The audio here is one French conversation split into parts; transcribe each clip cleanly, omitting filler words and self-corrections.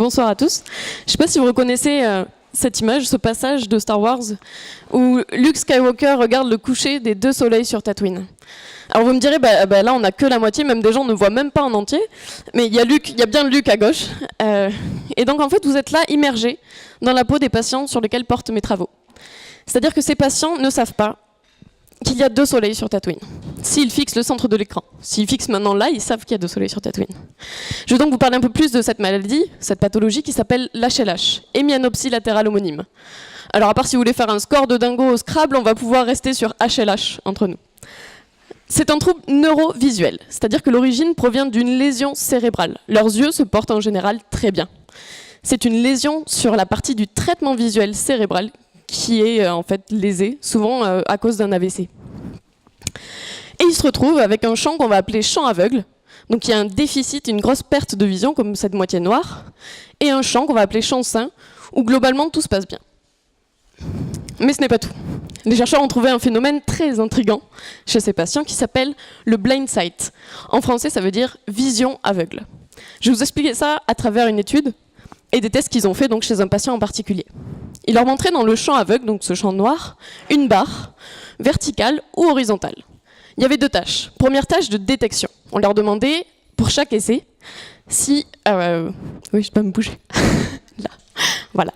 Bonsoir à tous. Je ne sais pas si vous reconnaissez cette image, ce passage de Star Wars où Luke Skywalker regarde le coucher des 2 soleils sur Tatooine. Alors vous me direz, là on n'a que la moitié, même des gens ne voient même pas en entier, mais il y a bien Luke à gauche. Et donc en fait vous êtes là immergés dans la peau des patients sur lesquels portent mes travaux. C'est-à-dire que ces patients ne savent pas qu'il y a 2 soleils sur Tatooine. S'ils fixent le centre de l'écran, s'ils fixent maintenant là, ils savent qu'il y a 2 soleils sur Tatooine. Je vais donc vous parler un peu plus de cette maladie, cette pathologie qui s'appelle l'HLH, hémianopsie latérale homonyme. Alors à part si vous voulez faire un score de dingo au Scrabble, on va pouvoir rester sur HLH entre nous. C'est un trouble neurovisuel, c'est-à-dire que l'origine provient d'une lésion cérébrale. Leurs yeux se portent en général très bien. C'est une lésion sur la partie du traitement visuel cérébral qui est en fait lésée, souvent à cause d'un AVC. Et ils se retrouvent avec un champ qu'on va appeler champ aveugle. Donc il y a un déficit, une grosse perte de vision, comme cette moitié noire, et un champ qu'on va appeler champ sain, où globalement tout se passe bien. Mais ce n'est pas tout. Les chercheurs ont trouvé un phénomène très intriguant chez ces patients qui s'appelle le blind sight. En français, ça veut dire vision aveugle. Je vais vous expliquer ça à travers une étude et des tests qu'ils ont fait donc chez un patient en particulier. Ils leur montraient dans le champ aveugle, donc ce champ noir, une barre verticale ou horizontale. Il y avait 2 tâches. Première tâche de détection. On leur demandait, pour chaque essai, si... oui, je peux me bouger. Là. Voilà.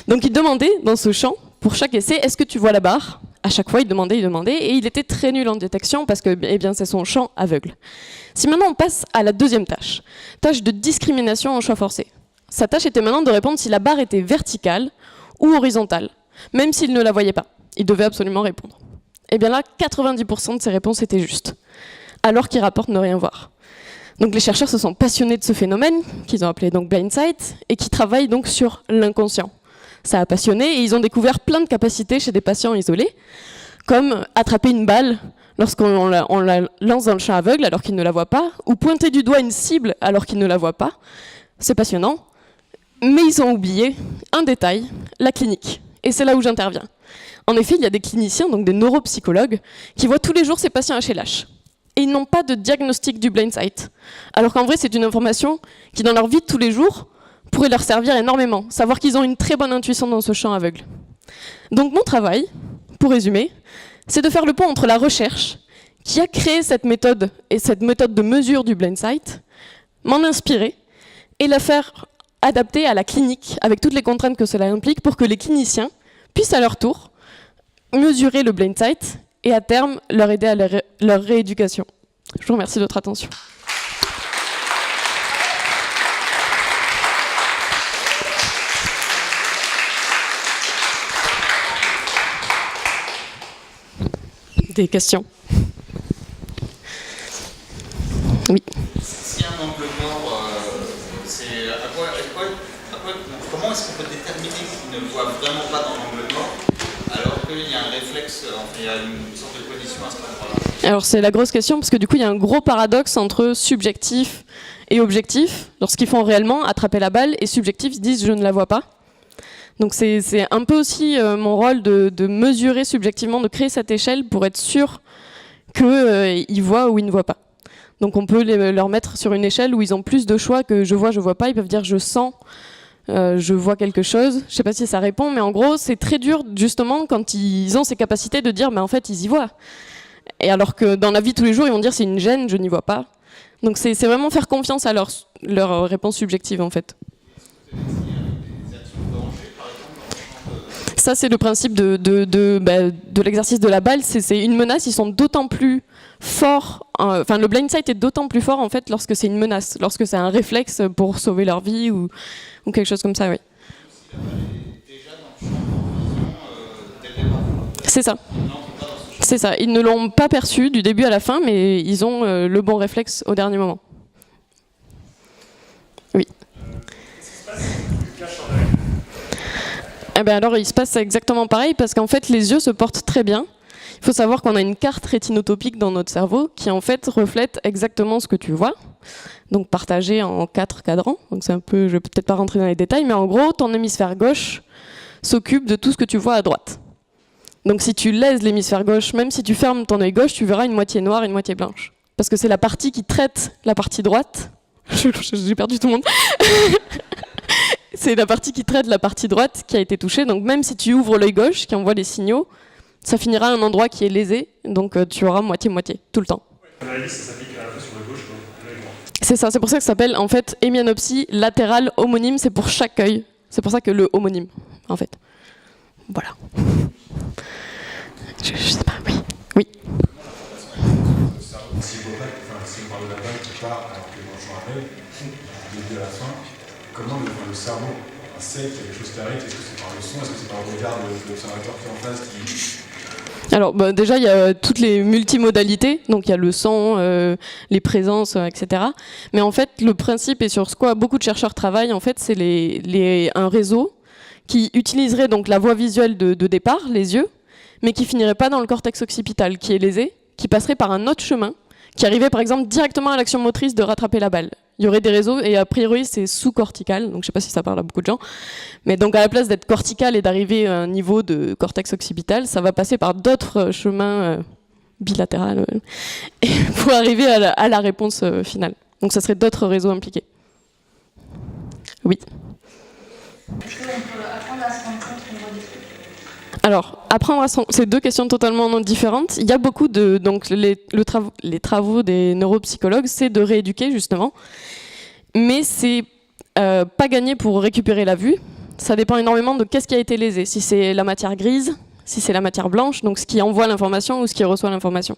Donc ils demandaient, dans ce champ, pour chaque essai, est-ce que tu vois la barre ? À chaque fois, il demandait, et il était très nul en détection parce que c'est son champ aveugle. Si maintenant on passe à la deuxième tâche, tâche de discrimination en choix forcé. Sa tâche était maintenant de répondre si la barre était verticale ou horizontale, même s'il ne la voyait pas. Il devait absolument répondre. Et bien là, 90% de ses réponses étaient justes, alors qu'il rapporte ne rien voir. Donc les chercheurs se sont passionnés de ce phénomène, qu'ils ont appelé donc blind sight, et qui travaillent donc sur l'inconscient. Ça a passionné et ils ont découvert plein de capacités chez des patients isolés, comme attraper une balle lorsqu'on la lance dans le champ aveugle alors qu'ils ne la voient pas, ou pointer du doigt une cible alors qu'ils ne la voient pas. C'est passionnant, mais ils ont oublié un détail, la clinique. Et c'est là où j'interviens. En effet, il y a des cliniciens, donc des neuropsychologues, qui voient tous les jours ces patients HLH. Et ils n'ont pas de diagnostic du blind sight. Alors qu'en vrai, c'est une information qui, dans leur vie de tous les jours, pourrait leur servir énormément. Savoir qu'ils ont une très bonne intuition dans ce champ aveugle. Donc mon travail, pour résumer, c'est de faire le pont entre la recherche, qui a créé cette méthode et cette méthode de mesure du blind sight, m'en inspirer, et la faire adapter à la clinique, avec toutes les contraintes que cela implique, pour que les cliniciens puissent à leur tour mesurer le blind sight et à terme leur aider à leur rééducation. Je vous remercie de votre attention. Des questions ? Oui. Si un angle mort, comment est-ce qu'on peut déterminer qu'il ne voit vraiment pas dans l'angle mort alors qu'il y a un réflexe, il y a une sorte de condition à ce moment-là ? Alors c'est la grosse question parce que du coup il y a un gros paradoxe entre subjectif et objectif. Lorsqu'ils font réellement attraper la balle et subjectif ils disent je ne la vois pas. Donc c'est un peu aussi mon rôle de mesurer subjectivement, de créer cette échelle pour être sûr qu'ils voient ou ils ne voient pas. Donc on peut leur mettre sur une échelle où ils ont plus de choix que je vois pas. Ils peuvent dire je sens, je vois quelque chose. Je sais pas si ça répond, mais en gros c'est très dur justement quand ils ont ces capacités de dire en fait ils y voient. Et alors que dans la vie de tous les jours ils vont dire c'est une gêne, je n'y vois pas. Donc c'est vraiment faire confiance à leur réponse subjective en fait. Ça, c'est le principe de l'exercice de la balle. C'est une menace, ils sont d'autant plus forts. Enfin, le blind sight est d'autant plus fort en fait lorsque c'est une menace, lorsque c'est un réflexe pour sauver leur vie ou quelque chose comme ça, oui. C'est ça. C'est ça. Ils ne l'ont pas perçu du début à la fin, mais ils ont le bon réflexe au dernier moment. Oui. Eh bien alors il se passe exactement pareil parce qu'en fait les yeux se portent très bien. Il faut savoir qu'on a une carte rétinotopique dans notre cerveau qui en fait reflète exactement ce que tu vois, donc partagée en 4 cadrans. Donc c'est un peu, je vais peut-être pas rentrer dans les détails, mais en gros ton hémisphère gauche s'occupe de tout ce que tu vois à droite. Donc si tu lèses l'hémisphère gauche, même si tu fermes ton œil gauche, tu verras une moitié noire et une moitié blanche. Parce que c'est la partie qui traite la partie droite. J'ai perdu tout le monde. c'est la partie qui traite la partie droite qui a été touchée. Donc même si tu ouvres l'œil gauche qui envoie les signaux, ça finira à un endroit qui est lésé. Donc tu auras moitié-moitié, tout le temps. L'analyse, ça s'applique à la fois sur le gauche comme l'œil droit. C'est ça, c'est pour ça que ça s'appelle en fait hémianopsie latérale homonyme, c'est pour chaque œil. C'est pour ça que le homonyme, en fait. Voilà. Je sais pas, oui. Oui. Si on parle de la balle qui part alors que les gens sont aveugle, du début à la fin, comment le cerveau sait qu'il y a quelque chose qui arrive? Est-ce que c'est par le son? Est-ce que c'est par le regard de l'observateur qui est en face qui... Alors déjà, il y a toutes les multimodalités, donc il y a le son, les présences, etc. Mais en fait, le principe et sur ce quoi beaucoup de chercheurs travaillent, en fait, c'est un réseau qui utiliserait donc la voie visuelle de départ, les yeux, mais qui finirait pas dans le cortex occipital, qui est lésé, qui passerait par un autre chemin, qui arrivait par exemple directement à l'action motrice de rattraper la balle. Il y aurait des réseaux, et a priori c'est sous-cortical, donc je sais pas si ça parle à beaucoup de gens, mais donc à la place d'être cortical et d'arriver à un niveau de cortex occipital, ça va passer par d'autres chemins bilatéraux pour arriver à la réponse finale. Donc ça serait d'autres réseaux impliqués. Oui. Est-ce qu'on peut apprendre à se rendre compte qu'on voit des trucs? Alors, c'est deux questions totalement différentes. Il y a beaucoup de... Donc, les travaux des neuropsychologues, c'est de rééduquer, justement. Mais c'est pas gagné pour récupérer la vue. Ça dépend énormément de qu'est-ce qui a été lésé. Si c'est la matière grise, si c'est la matière blanche, donc ce qui envoie l'information ou ce qui reçoit l'information.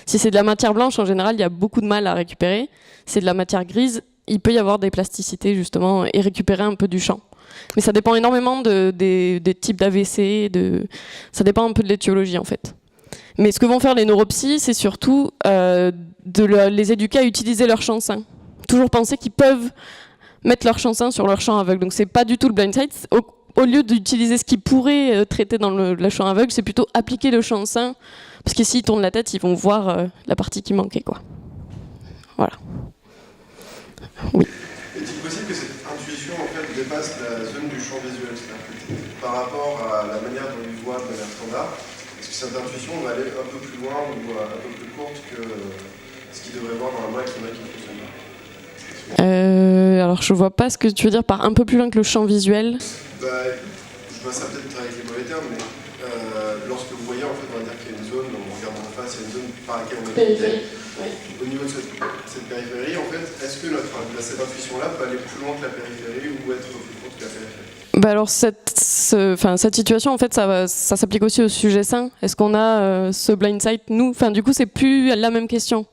Si c'est de la matière blanche, en général, il y a beaucoup de mal à récupérer. Si c'est de la matière grise, il peut y avoir des plasticités, justement, et récupérer un peu du champ. Mais ça dépend énormément des types d'AVC, ça dépend un peu de l'étiologie en fait. Mais ce que vont faire les neuropsies, c'est surtout les éduquer à utiliser leur champ sain. Toujours penser qu'ils peuvent mettre leur champ sain sur leur champ aveugle. Donc c'est pas du tout le blind sight. Au lieu d'utiliser ce qu'ils pourraient traiter dans le champ aveugle, c'est plutôt appliquer le champ sain. Parce que s'ils tournent la tête, ils vont voir la partie qui manquait, quoi. Voilà. Oui. Est-il possible que cette intuition en fait, dépasse la zone du champ visuel, par rapport à la manière dont ils voient de manière standard? Est-ce que cette intuition va aller un peu plus loin ou un peu plus courte que ce qu'ils devraient voir normalement avec les mains qui fonctionnent pas? Alors je vois pas ce que tu veux dire par un peu plus loin que le champ visuel. Je vois ça peut-être avec les mauvais termes, mais lorsque vous voyez, en fait, on va dire qu'il y a une zone, en regardant en face, il y a une zone par laquelle on est Périphérie. Au niveau de cette périphérie, en fait, est-ce que cette intuition-là peut aller plus loin que la périphérie ou être plus courte que la périphérie? Alors cette situation, en fait, ça s'applique aussi au sujet sain. Est-ce qu'on a ce blind sight, nous? Du coup, c'est plus la même question.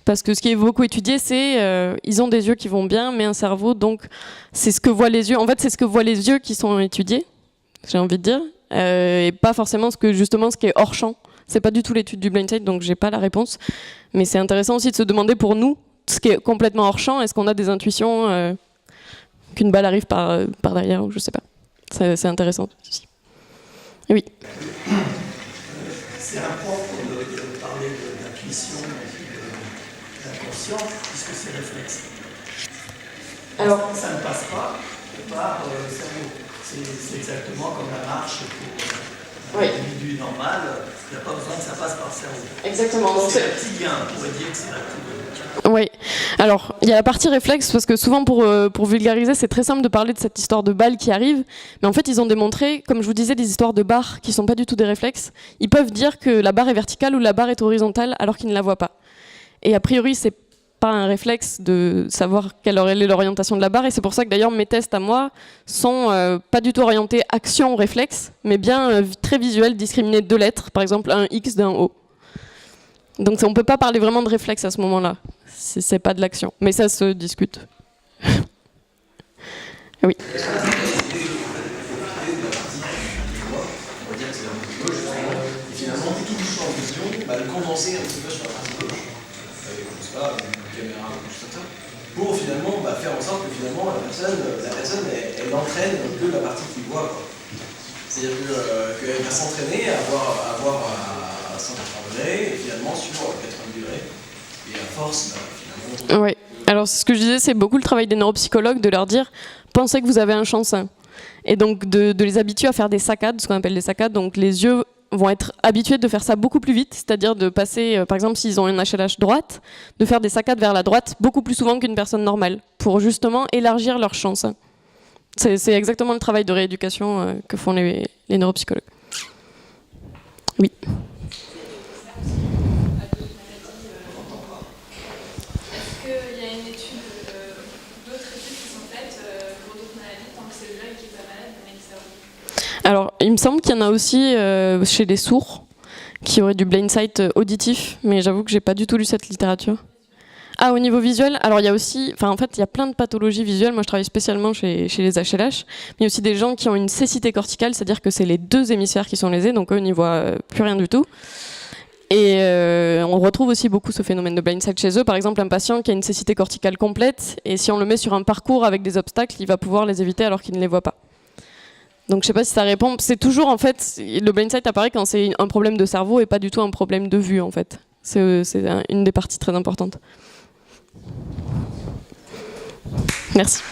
Parce que ce qui est beaucoup étudié, c'est ils ont des yeux qui vont bien, mais un cerveau, donc c'est ce que voient les yeux. En fait, c'est ce que voient les yeux qui sont étudiés, j'ai envie de dire, et pas forcément ce qui est hors champ. C'est pas du tout l'étude du blind sight, donc j'ai pas la réponse. Mais c'est intéressant aussi de se demander pour nous, ce qui est complètement hors champ, est-ce qu'on a des intuitions qu'une balle arrive par derrière, ou je sais pas. C'est intéressant aussi. Oui. C'est impropre de parler d'intuition et d'inconscient, puisque c'est réflexe. Alors, ça ne passe pas par le cerveau. C'est exactement comme la marche pour un individu normal. Il n'y a pas besoin que ça passe par le cerveau. Exactement. C'est reptilien, on pourrait dire que c'est reptilien. Oui, alors il y a la partie réflexe, parce que souvent pour vulgariser, c'est très simple de parler de cette histoire de balle qui arrive, mais en fait ils ont démontré, comme je vous disais, des histoires de barres qui ne sont pas du tout des réflexes. Ils peuvent dire que la barre est verticale ou la barre est horizontale alors qu'ils ne la voient pas. Et a priori, c'est pas un réflexe de savoir quelle est l'orientation de la barre, et c'est pour ça que d'ailleurs mes tests à moi sont pas du tout orientés action-réflexe, mais bien très visuels, discriminés de deux lettres, par exemple un X d'un O. Donc on ne peut pas parler vraiment de réflexe à ce moment-là, c'est pas de l'action, mais ça se discute. Oui. Finalement, tout le champ de vision, le condenser un petit peu sur la partie gauche, avec, je sais pas, une caméra ou tout ça, pour finalement faire en sorte que finalement la personne elle entraîne un peu la partie qu'il voit. C'est-à-dire qu'elle va s'entraîner à voir à 180 degrés et finalement sur 80 degrés. Et à force, finalement... Oui. Alors ce que je disais, c'est beaucoup le travail des neuropsychologues de leur dire « pensez que vous avez un champ sain ». Et donc de les habituer à faire des saccades, ce qu'on appelle des saccades, donc les yeux vont être habitués de faire ça beaucoup plus vite, c'est-à-dire de passer, par exemple s'ils ont une HLH droite, de faire des saccades vers la droite beaucoup plus souvent qu'une personne normale, pour justement élargir leur champ sain. C'est exactement le travail de rééducation que font les neuropsychologues. Oui. Est-ce qu'il y a une étude, d'autres études qui sont faites pour d'autres maladies, tant que c'est l'œil qui est pas malade, mais le cerveau? Alors, il me semble qu'il y en a aussi chez les sourds qui auraient du blind sight auditif, mais j'avoue que j'ai pas du tout lu cette littérature. Ah, au niveau visuel, alors il y a aussi, en fait, il y a plein de pathologies visuelles. Moi, je travaille spécialement chez les HLH, mais il y a aussi des gens qui ont une cécité corticale, c'est-à-dire que c'est les deux hémisphères qui sont lésés, donc eux n'y voient plus rien du tout. Et on retrouve aussi beaucoup ce phénomène de blind sight chez eux. Par exemple, un patient qui a une cécité corticale complète, et si on le met sur un parcours avec des obstacles, il va pouvoir les éviter alors qu'il ne les voit pas. Donc je sais pas si ça répond. C'est toujours, en fait, le blind sight apparaît quand c'est un problème de cerveau et pas du tout un problème de vue, en fait. C'est une des parties très importantes. Merci.